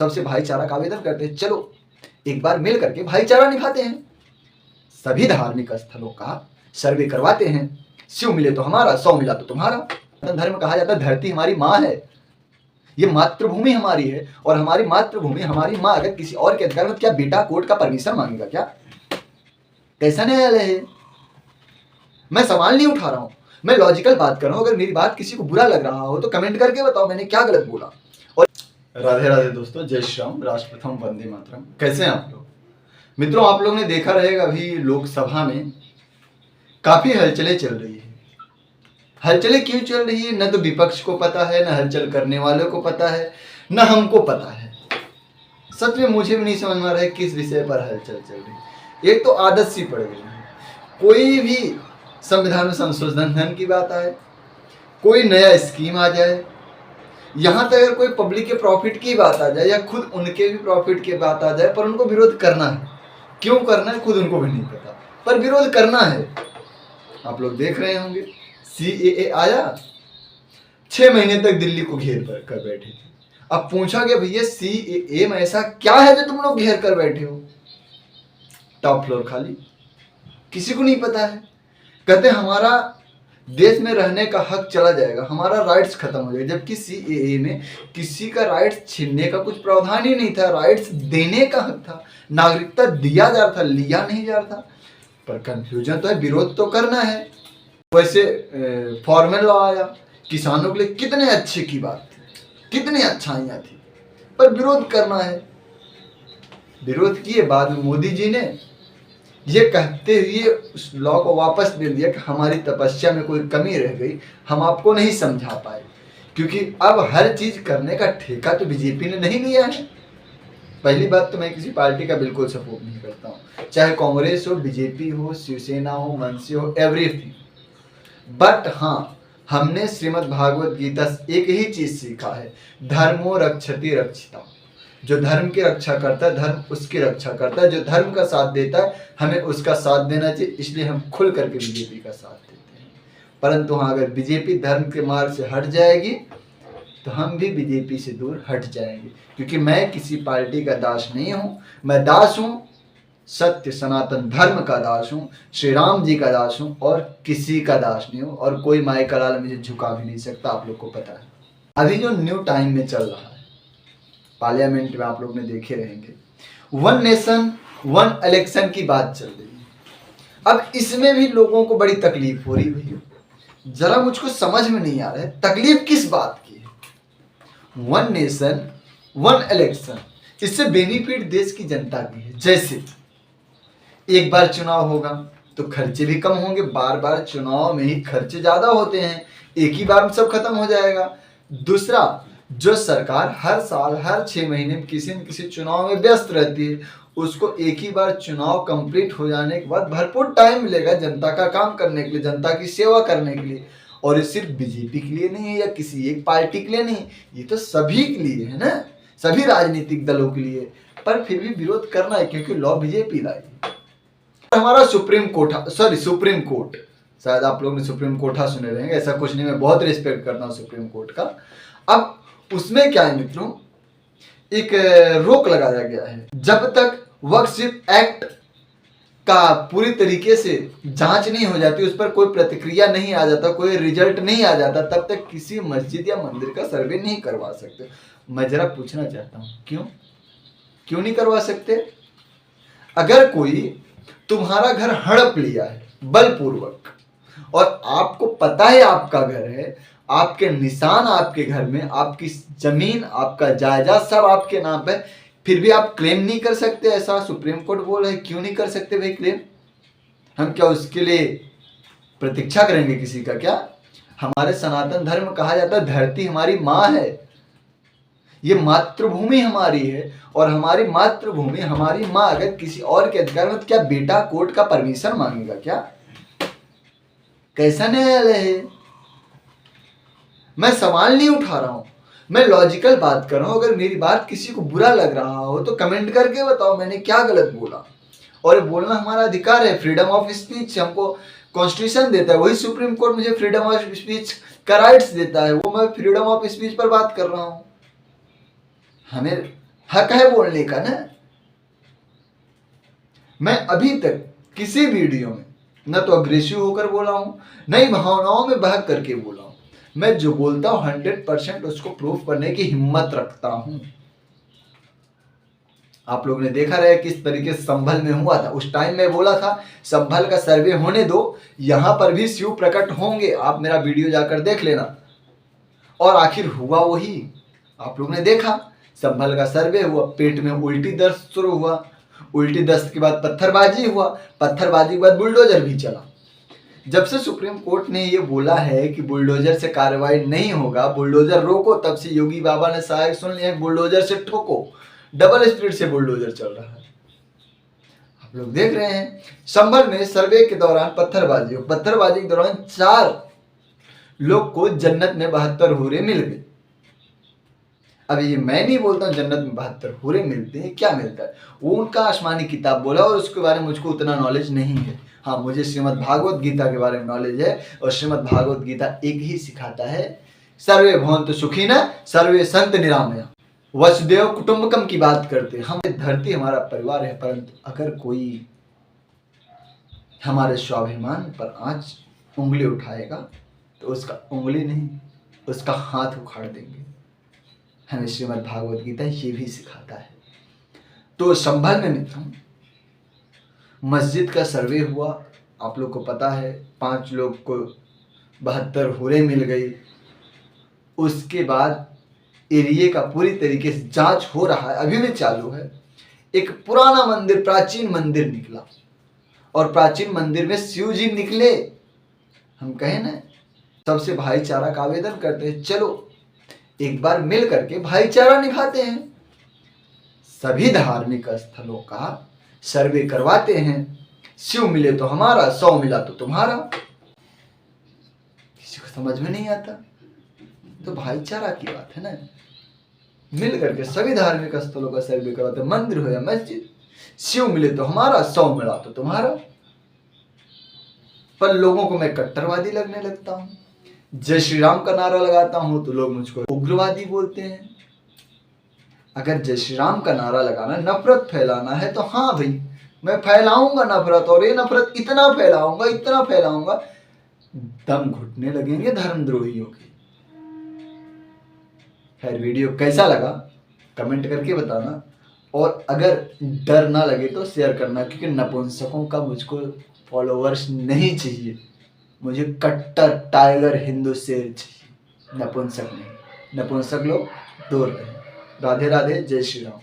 सबसे भाईचारा का आवेदन करते हैं, चलो एक बार मिल करके भाईचारा निभाते हैं। सभी धार्मिक स्थलों का सर्वे करवाते हैं। शिव मिले तो हमारा, 100 मिला तो तुम्हारा। धर्म कहा जाता है धरती हमारी माँ है, ये मातृभूमि हमारी है, और हमारी मातृभूमि हमारी माँ अगर किसी और के अधिकार में, क्या बेटा कोर्ट का परमिशन मांगेगा? क्या कैसा न्यायालय है? मैं सवाल नहीं उठा रहा हूं, मैं लॉजिकल बात कर रहा हूं। अगर मेरी बात किसी को बुरा लग रहा हो तो कमेंट करके बताओ मैंने क्या गलत बोला। और राधे राधे दोस्तों, जय श्री राम, राष्ट्र प्रथम, वंदे मातरम। कैसे हैं आप लोग? मित्रों, आप लोगों ने देखा रहेगा अभी लोकसभा में काफी हलचलें चल रही है। हलचलें क्यों चल रही है, न तो विपक्ष को पता है, न हलचल करने वालों को पता है, न हमको पता है। सच में मुझे भी नहीं समझ में आ रहा है किस विषय पर हलचल चल रही है। एक तो आदत सी पड़ गई है, कोई भी संविधान में संशोधन की बात आए, कोई नया स्कीम आ जाए, यहाँ तक अगर कोई पब्लिक के प्रॉफिट की बात आ जाए या खुद उनके भी प्रॉफिट की बात आ जाए, पर उनको विरोध करना है। क्यों करना है खुद उनको भी नहीं पता, पर विरोध करना है। आप लोग देख रहे होंगे CAA आया, 6 महीने तक दिल्ली को घेर कर बैठे थे। अब पूछा गया भैया CAA में ऐसा क्या है जो तुम लोग घेर कर बैठे हो? टॉप फ्लोर खाली, किसी को नहीं पता है। कहते हमारा देश में रहने का हक चला जाएगा, हमारा राइट्स खत्म हो जाएगा, जबकि CAA में किसी का राइट्स छीनने का कुछ प्रावधान ही नहीं था, राइट्स देने का हक था, नागरिकता दिया जा रहा था, लिया नहीं जा रहा था। पर कंफ्यूजन तो है, विरोध तो करना है। वैसे फॉर्मल लॉ आया, किसानों के लिए कितने अच्छे की बात थी, कितनी अच्छाइयाँ थी, पर विरोध करना है। विरोध किए, बाद में मोदी जी ने ये कहते हुए उस लॉ को वापस ले लिया कि हमारी तपस्या में कोई कमी रह गई, हम आपको नहीं समझा पाए, क्योंकि अब हर चीज करने का ठेका तो बीजेपी ने नहीं लिया है। पहली बात तो मैं किसी पार्टी का बिल्कुल सपोर्ट नहीं करता हूँ, चाहे कांग्रेस हो, बीजेपी हो, शिवसेना हो, मनसे हो, एवरीथिंग। बट हाँ, हमने श्रीमद् भागवत गीता से एक ही चीज सीखा है, धर्मो रक्षति रक्षिता। जो धर्म की रक्षा करता है, धर्म उसकी रक्षा करता है। जो धर्म का साथ देता है, हमें उसका साथ देना चाहिए। इसलिए हम खुल करके बीजेपी का साथ देते हैं। परंतु हाँ, अगर बीजेपी धर्म के मार्ग से हट जाएगी तो हम भी बीजेपी से दूर हट जाएंगे, क्योंकि मैं किसी पार्टी का दास नहीं हूँ। मैं दास हूँ, सत्य सनातन धर्म का दास हूँ, श्री राम जी का दास हूँ, और किसी का दास नहीं हूँ। और कोई माई का लाल मुझे झुका भी नहीं सकता, आप लोग को पता है। अभी जो न्यू टाइम में चल रहा है, पार्लियामेंट में आप लोग ने देखे रहेंगे, 1 नेशन 1 इलेक्शन की बात चल रही है। अब इसमें भी लोगों को बड़ी तकलीफ हो रही है। भैया जरा मुझको समझ में नहीं आ रहा है, तकलीफ किस बात की है? 1 नेशन 1 इलेक्शन, इससे बेनिफिट देश की जनता की है। जैसे एक बार चुनाव होगा तो खर्चे भी कम होंगे, बार बार चुनाव में ही खर्चे ज्यादा होते हैं, एक ही बार में सब खत्म हो जाएगा। दूसरा, जो सरकार हर साल हर 6 महीने में किसी न किसी चुनाव में व्यस्त रहती है, उसको एक ही बार चुनाव कंप्लीट हो जाने के बाद भरपूर टाइम मिलेगा जनता का काम करने के लिए, जनता की सेवा करने के लिए। और ये सिर्फ बीजेपी के लिए नहीं है या किसी एक पार्टी के लिए नहीं, ये तो सभी के लिए है ना, सभी राजनीतिक दलों के लिए। पर फिर भी विरोध करना है, क्योंकि लॉ बीजेपी लाई। हमारा सुप्रीम कोर्ट, शायद आप लोग ने सुप्रीम कोर्ट सुने रहेंगे, ऐसा कुछ नहीं, मैं बहुत रिस्पेक्ट करता हूँ सुप्रीम कोर्ट का। अब उसमें क्या है मित्रों, एक रोक लगाया गया है, जब तक वक्फ एक्ट का पूरी तरीके से जांच नहीं हो जाती, उस पर कोई प्रतिक्रिया नहीं आ जाता, कोई रिजल्ट नहीं आ जाता, तब तक किसी मस्जिद या मंदिर का सर्वे नहीं करवा सकते। मैं जरा पूछना चाहता हूं, क्यों नहीं करवा सकते? अगर कोई तुम्हारा घर हड़प लिया है बलपूर्वक, और आपको पता है आपका घर है, आपके निशान आपके घर में, आपकी जमीन, आपका जायदाद सब आपके नाम पे, फिर भी आप क्लेम नहीं कर सकते? ऐसा सुप्रीम कोर्ट बोल रहा है। क्यों नहीं कर सकते भाई क्लेम? हम क्या उसके लिए प्रतीक्षा करेंगे किसी का? क्या हमारे सनातन धर्म कहा जाता है धरती हमारी माँ है, ये मातृभूमि हमारी है, और हमारी मातृभूमि हमारी माँ अगर किसी और के अधिकार में, तो क्या बेटा कोर्ट का परमिशन मांगेगा? क्या कैसा न्यायालय है? मैं सवाल नहीं उठा रहा हूं, मैं लॉजिकल बात कर रहा हूं। अगर मेरी बात किसी को बुरा लग रहा हो तो कमेंट करके बताओ मैंने क्या गलत बोला। और बोलना हमारा अधिकार है, फ्रीडम ऑफ स्पीच हमको कॉन्स्टिट्यूशन देता है, वही सुप्रीम कोर्ट मुझे फ्रीडम ऑफ स्पीच का राइट्स देता है, वो मैं फ्रीडम ऑफ स्पीच पर बात कर रहा हूं। हमें हक है बोलने का ना। मैं अभी तक किसी वीडियो में न तो अग्रेसिव होकर बोला हूं, न ही भावनाओं में बहक करके बोला हूं। मैं जो बोलता हूं 100% उसको प्रूफ करने की हिम्मत रखता हूं। आप लोगों ने देखा रहे किस तरीके से संभल में हुआ था। उस टाइम मैं बोला था संभल का सर्वे होने दो, यहां पर भी शिव प्रकट होंगे, आप मेरा वीडियो जाकर देख लेना। और आखिर हुआ वही, आप लोगों ने देखा संभल का सर्वे हुआ, पेट में उल्टी दर्द शुरू हुआ, उल्टी दस्त के बाद पत्थरबाजी हुआ, पत्थरबाजी के बाद बुलडोजर भी चला। जब से सुप्रीम कोर्ट ने ये बोला है कि बुलडोजर से कार्रवाई नहीं होगा, बुलडोजर रोको, तब से योगी बाबा ने सहायक सुन लिया, बुलडोजर से ठोको। डबल स्पीड से बुलडोजर चल रहा है, आप लोग देख रहे हैं। संभल में सर्वे के दौरान पत्थरबाजी के दौरान 4 लोग को जन्नत में 72 हूरे मिल गए। अब ये मैं नहीं बोलता हूँ जन्नत में 72 हूरे मिलते हैं, क्या मिलता है वो उनका आसमानी किताब बोला, और उसके बारे में मुझको उतना नॉलेज नहीं है। हाँ, मुझे श्रीमद् भागवत गीता के बारे में नॉलेज है, और श्रीमद् भागवत गीता एक ही सिखाता है, सर्वे भवन्तु सुखिनः सर्वे सन्तु निरामया। वसुदेव कुटुंबकम की बात करते हैं। हम धरती हमारा परिवार है, परंतु अगर कोई हमारे स्वाभिमान पर आज उंगली उठाएगा तो उसका उंगली नहीं, उसका हाथ उखाड़ देंगे। हमें श्रीमद् भागवत गीता ये भी सिखाता है। तो संभल में मित्रों मस्जिद का सर्वे हुआ, आप लोग को पता है 5 लोग को 72 हूरें मिल गई। उसके बाद एरिए का पूरी तरीके से जांच हो रहा है, अभी भी चालू है। एक पुराना मंदिर, प्राचीन मंदिर निकला, और प्राचीन मंदिर में शिव जी निकले। हम कहें ना, सबसे भाईचारा का आवेदन करते हैं, चलो एक बार मिल करके भाईचारा निभाते हैं। सभी धार्मिक स्थलों का सर्वे करवाते हैं। शिव मिले तो हमारा, 100 मिला तो तुम्हारा। किसी को समझ में नहीं आता तो भाईचारा की बात है ना। मिल करके सभी धार्मिक स्थलों का सर्वे करवाते हैं, मंदिर हो या मस्जिद। शिव मिले तो हमारा, 100 मिला तो तुम्हारा। पर लोगों को मैं कट्टरवादी लगने लगता हूं। जय श्री राम का नारा लगाता हूं तो लोग मुझको उग्रवादी बोलते हैं। अगर जय श्री राम का नारा लगाना, नफरत फैलाना है तो हाँ भाई, मैं फैलाऊंगा नफरत, और ये नफरत इतना फैलाऊंगा दम घुटने लगेंगे धर्मद्रोहियों के। खैर, वीडियो कैसा लगा कमेंट करके बताना, और अगर डर ना लगे तो शेयर करना, क्योंकि नपुंसकों का मुझको फॉलोअर्स नहीं चाहिए। मुझे कट्टर टाइगर हिंदू शेर चाहिए, नपुंसक नहीं। नपुंसक लोग दूर रहे। राधे राधे, जय श्री राम।